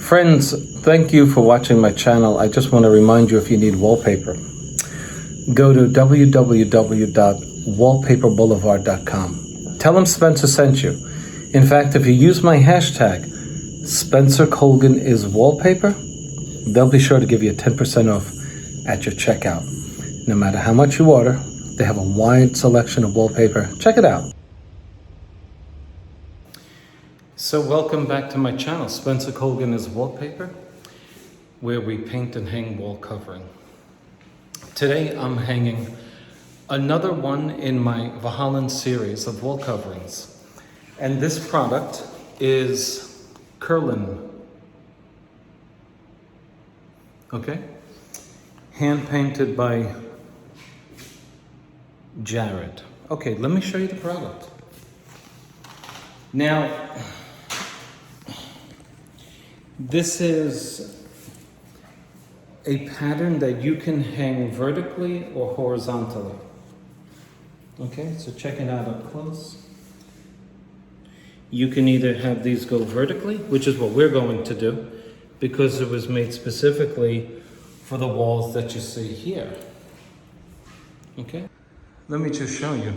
Friends, thank you for watching my channel. I just want to remind you, if you need wallpaper, go to www.wallpaperboulevard.com. Tell them Spencer sent you. In fact, if you use my hashtag, Spencer Colgan is wallpaper, they'll be sure to give you a 10% off at your checkout. No matter how much you order, they have a wide selection of wallpaper. Check it out. So welcome back to my channel, Spencer Colgan is Wallpaper, where we paint and hang wall covering. Today I'm hanging another one in my Vahallan series of wall coverings. And this product is Kerlan. Okay? Hand painted by Jared. Okay, let me show you the product. Now, this is a pattern that you can hang vertically or horizontally. Okay, so check it out up close. You can either have these go vertically, which is what we're going to do, because it was made specifically for the walls that you see here. Okay, let me just show you.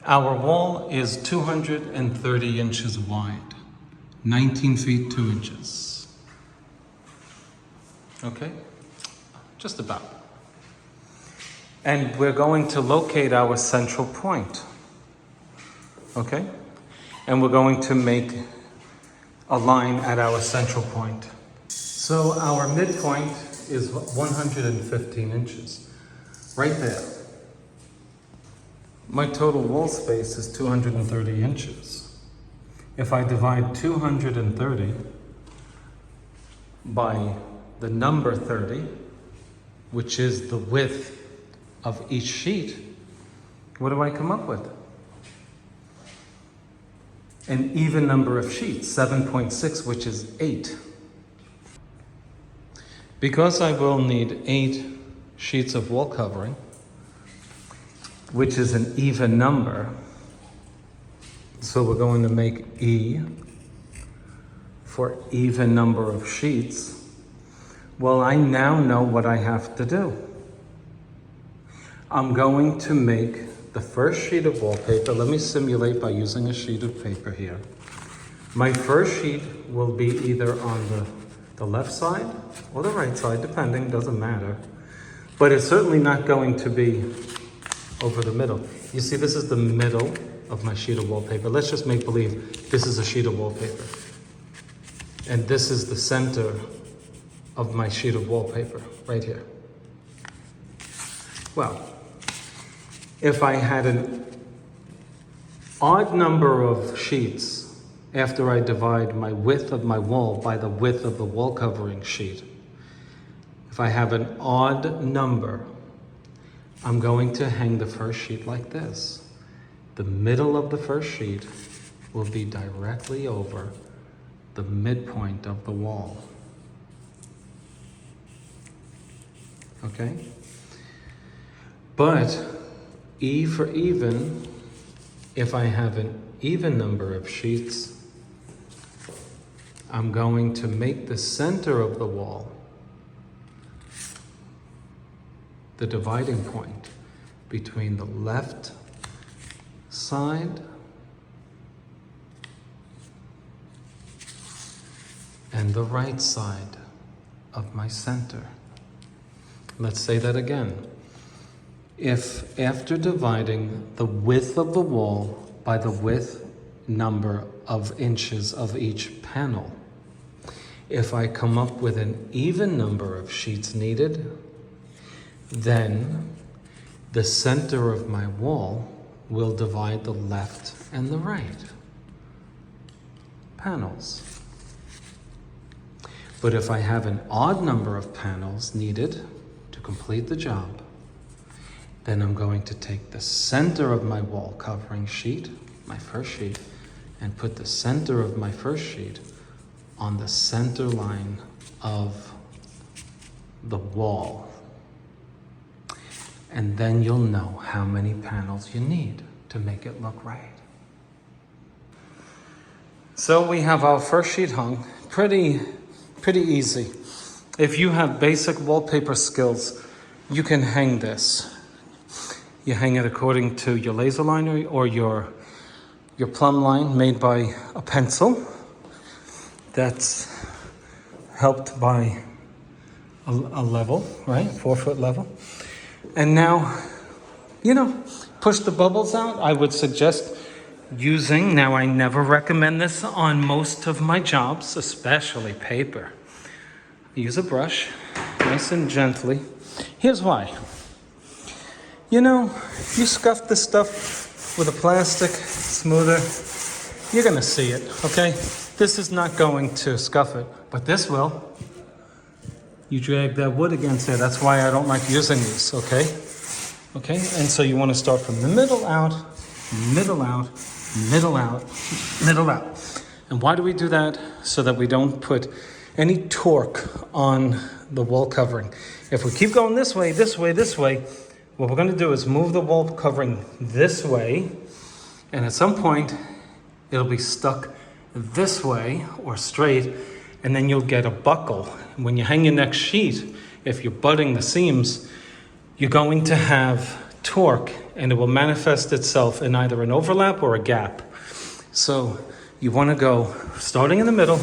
Our wall is 230 inches wide, 19 feet 2 inches. Okay, just about. And we're going to locate our central point. Okay, and we're going to make a line at our central point. So our midpoint is 115 inches, right there. My total wall space is 230 inches. If I divide 230 by the number 30, which is the width of each sheet, what do I come up with? An even number of sheets, 7.6, which is 8. Because I will need 8 sheets of wall covering, which is an even number, so we're going to make E for even number of sheets. Well, I now know what I have to do. I'm going to make the first sheet of wallpaper. Let me simulate by using a sheet of paper here. My first sheet will be either on the left side or the right side, depending, doesn't matter. But it's certainly not going to be over the middle. You see, this is the middle of my sheet of wallpaper. Let's just make believe this is a sheet of wallpaper. And this is the center of my sheet of wallpaper, right here. Well, if I had an odd number of sheets after I divide my width of my wall by the width of the wall covering sheet, if I have an odd number, I'm going to hang the first sheet like this. The middle of the first sheet will be directly over the midpoint of the wall. Okay? But E for even, if I have an even number of sheets, I'm going to make the center of the wall the dividing point between the left side and the right side of my center. Let's say that again. If after dividing the width of the wall by the width number of inches of each panel, if I come up with an even number of sheets needed, then the center of my wall will divide the left and the right panels. But if I have an odd number of panels needed to complete the job, then I'm going to take the center of my wall covering sheet, my first sheet, and put the center of my first sheet on the center line of the wall. And then you'll know how many panels you need to make it look right. So we have our first sheet hung. Pretty easy. If you have basic wallpaper skills, you can hang this. You hang it according to your laser liner or your plumb line made by a pencil that's helped by a level, right? 4-foot level. And now, push the bubbles out. I would suggest using, now I never recommend this on most of my jobs, especially paper. Use a brush, nice and gently. Here's why. You scuff this stuff with a plastic smoother, you're gonna see it, okay? This is not going to scuff it, but this will. You drag that wood against there. That's why I don't like using these, okay? Okay, and so you want to start from the middle out, middle out, middle out, middle out. And why do we do that? So that we don't put any torque on the wall covering. If we keep going this way, this way, this way, what we're going to do is move the wall covering this way, and at some point it'll be stuck this way or straight, and then you'll get a buckle. When you hang your next sheet, if you're butting the seams, you're going to have torque, and it will manifest itself in either an overlap or a gap. So you want to go starting in the middle,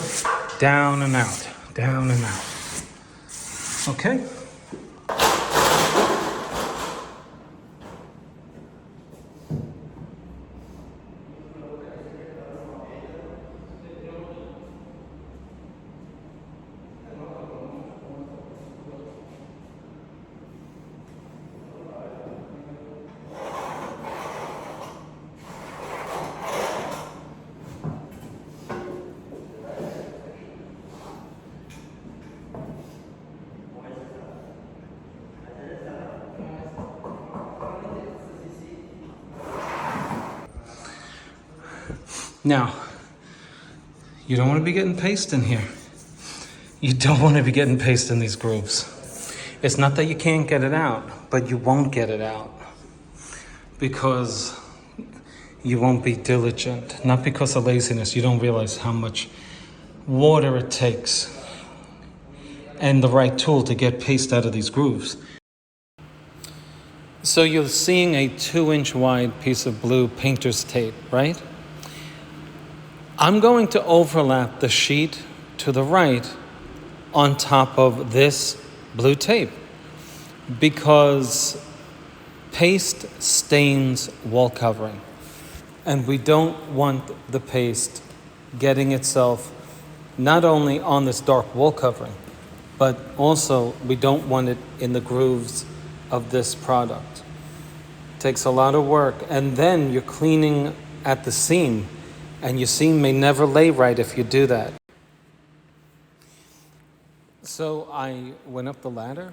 down and out, down and out. Okay? Now, you don't want to be getting paste in here. You don't want to be getting paste in these grooves. It's not that you can't get it out, but you won't get it out because you won't be diligent. Not because of laziness. You don't realize how much water it takes and the right tool to get paste out of these grooves. So you're seeing a 2-inch wide piece of blue painter's tape, right? I'm going to overlap the sheet to the right on top of this blue tape because paste stains wall covering, and we don't want the paste getting itself not only on this dark wall covering, but also we don't want it in the grooves of this product. It takes a lot of work, and then you're cleaning at the seam, and your seam may never lay right if you do that. So I went up the ladder,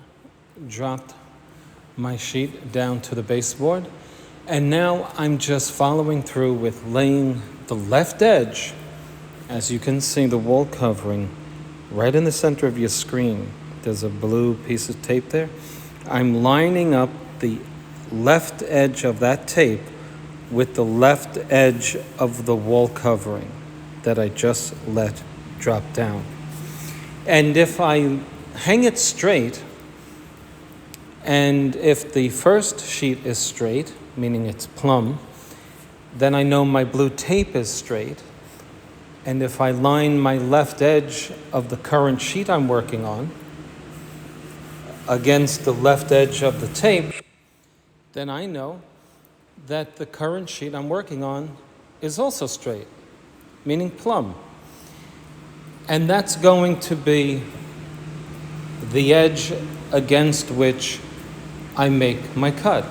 dropped my sheet down to the baseboard, and now I'm just following through with laying the left edge, as you can see the wall covering right in the center of your screen. There's a blue piece of tape there. I'm lining up the left edge of that tape with the left edge of the wall covering that I just let drop down. And if I hang it straight, and if the first sheet is straight, meaning it's plumb, then I know my blue tape is straight. And if I line my left edge of the current sheet I'm working on against the left edge of the tape, then I know that the current sheet I'm working on is also straight, meaning plumb. And that's going to be the edge against which I make my cut.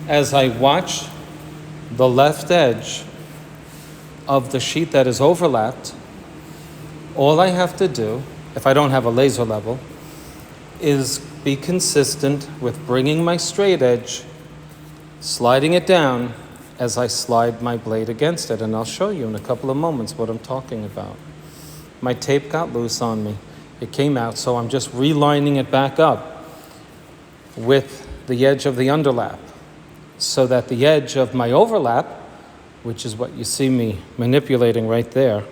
As I watch the left edge of the sheet that is overlapped, all I have to do, if I don't have a laser level, is be consistent with bringing my straight edge, sliding it down as I slide my blade against it. And I'll show you in a couple of moments what I'm talking about. My tape got loose on me. It came out, so I'm just relining it back up with the edge of the underlap so that the edge of my overlap, which is what you see me manipulating right there,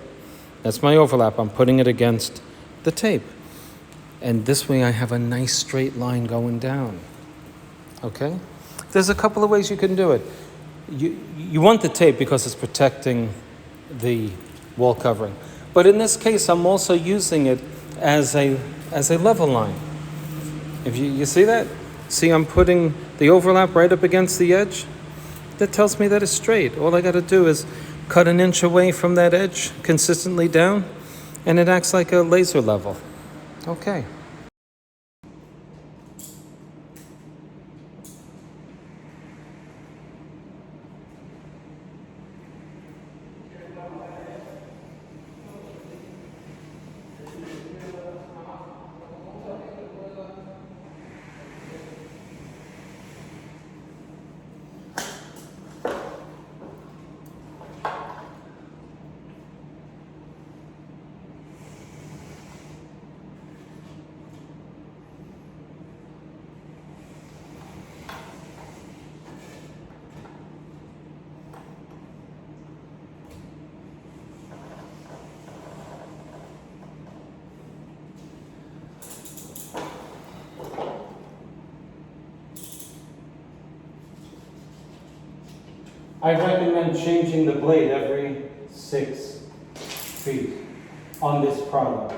That's my overlap. I'm putting it against the tape. And this way I have a nice straight line going down. Okay? There's a couple of ways you can do it. You want the tape because it's protecting the wall covering. But in this case, I'm also using it as a level line. If you see that? See, I'm putting the overlap right up against the edge. That tells me that it's straight. All I got to do is cut an inch away from that edge consistently down, and it acts like a laser level. Okay. I recommend changing the blade every 6 feet on this product.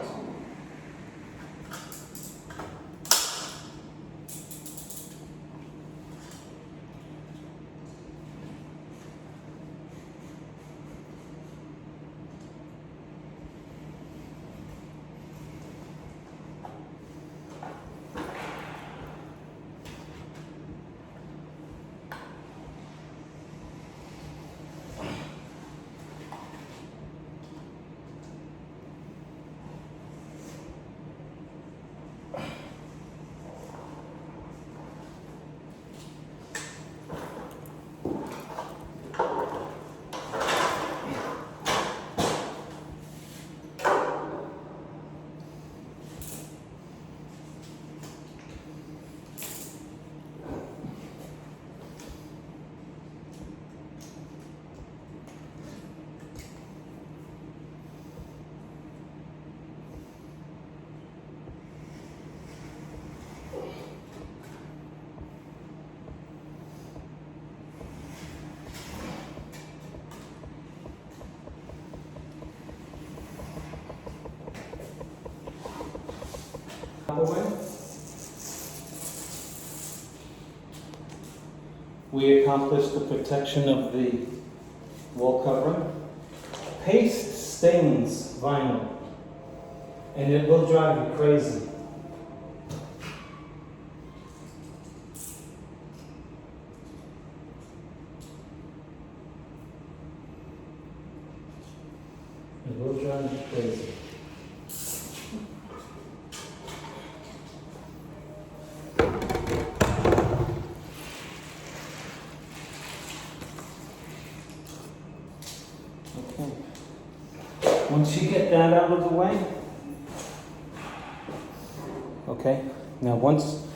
We accomplished the protection of the wall covering. Paste stains vinyl, and it will drive you crazy. It will drive you crazy. Once you get that out of the way, okay, now once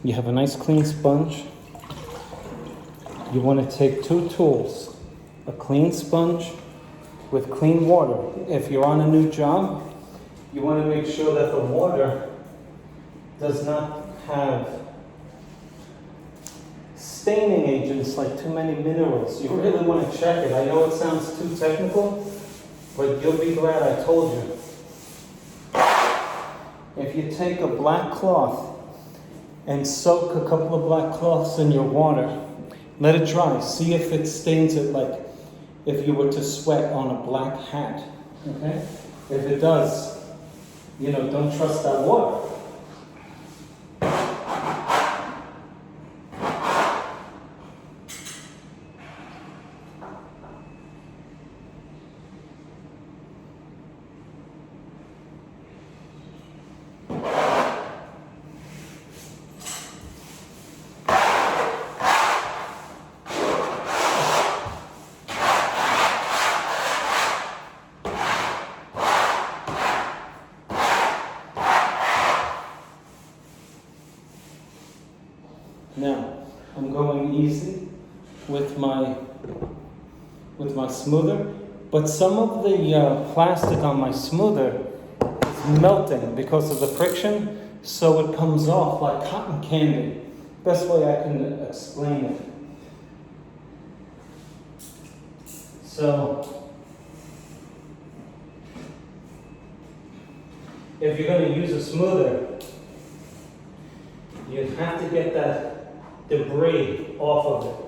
you have a nice clean sponge, you want to take 2 tools, a clean sponge with clean water. If you're on a new job, you want to make sure that the water does not have staining agents like too many minerals. You really want to check it. I know it sounds too technical, but you'll be glad I told you. If you take a black cloth and soak a couple of black cloths in your water, let it dry. See if it stains it like if you were to sweat on a black hat. Okay? If it does, don't trust that water. Now, I'm going easy with my smoother. but some of the plastic on my smoother is melting because of the friction, so it comes off like cotton candy. Best way I can explain it. So, if you're going to use a smoother, you have to get that debris off of it.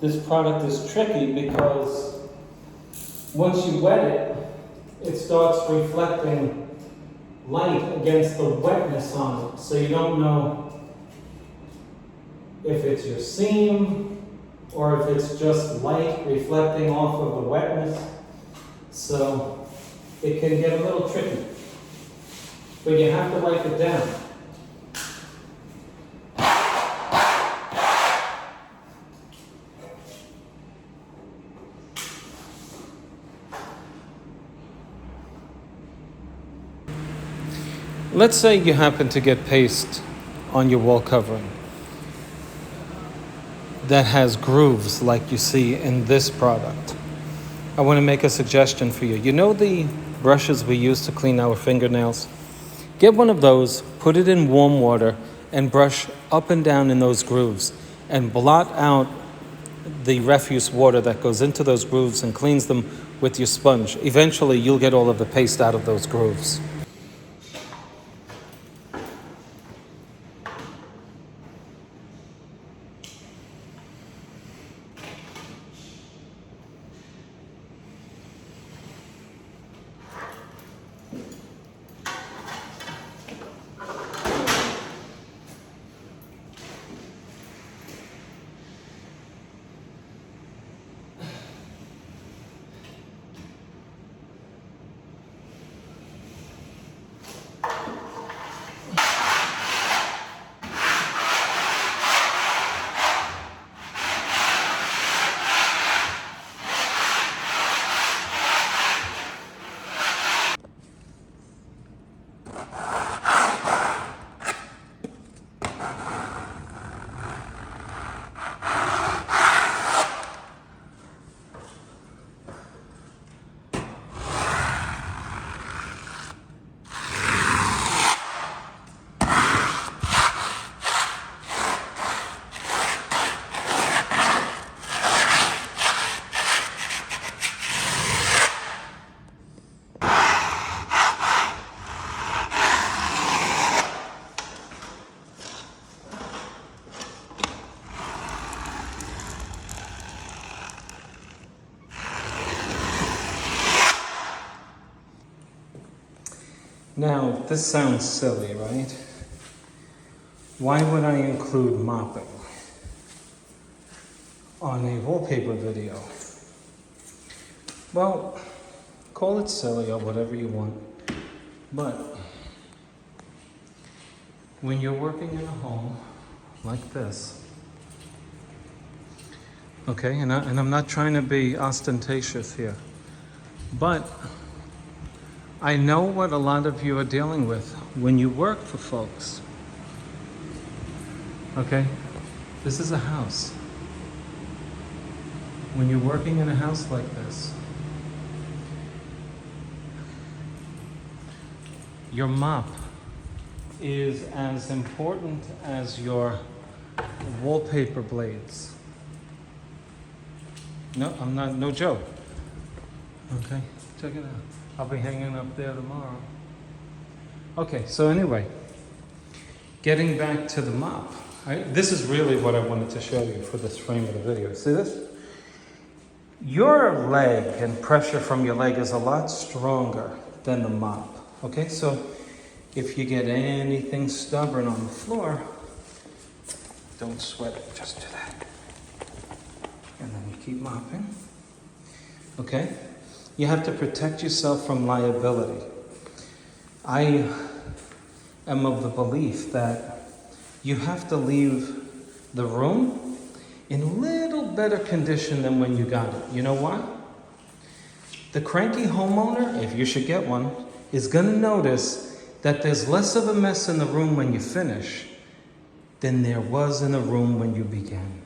This product is tricky because once you wet it, it starts reflecting light against the wetness on it. So you don't know if it's your seam or if it's just light reflecting off of the wetness. So it can get a little tricky. But you have to wipe it down. Let's say you happen to get paste on your wall covering that has grooves like you see in this product. I want to make a suggestion for you. You know the brushes we use to clean our fingernails? Get one of those, put it in warm water, and brush up and down in those grooves and blot out the refuse water that goes into those grooves and cleans them with your sponge. Eventually, you'll get all of the paste out of those grooves. Now, this sounds silly, right? Why would I include mopping on a wallpaper video? Well, call it silly or whatever you want, but when you're working in a home like this, okay, and I'm not trying to be ostentatious here, but I know what a lot of you are dealing with when you work for folks. Okay? This is a house. When you're working in a house like this, your mop is as important as your wallpaper blades. No, I'm not, no joke. Okay, check it out. I'll be hanging up there tomorrow. Okay, so anyway, getting back to the mop. This is really what I wanted to show you for this frame of the video. See this? Your leg and pressure from your leg is a lot stronger than the mop. Okay, so if you get anything stubborn on the floor, don't sweat it, just do that. And then you keep mopping. Okay? You have to protect yourself from liability. I am of the belief that you have to leave the room in a little better condition than when you got it. You know why? The cranky homeowner, if you should get one, is gonna notice that there's less of a mess in the room when you finish than there was in the room when you began.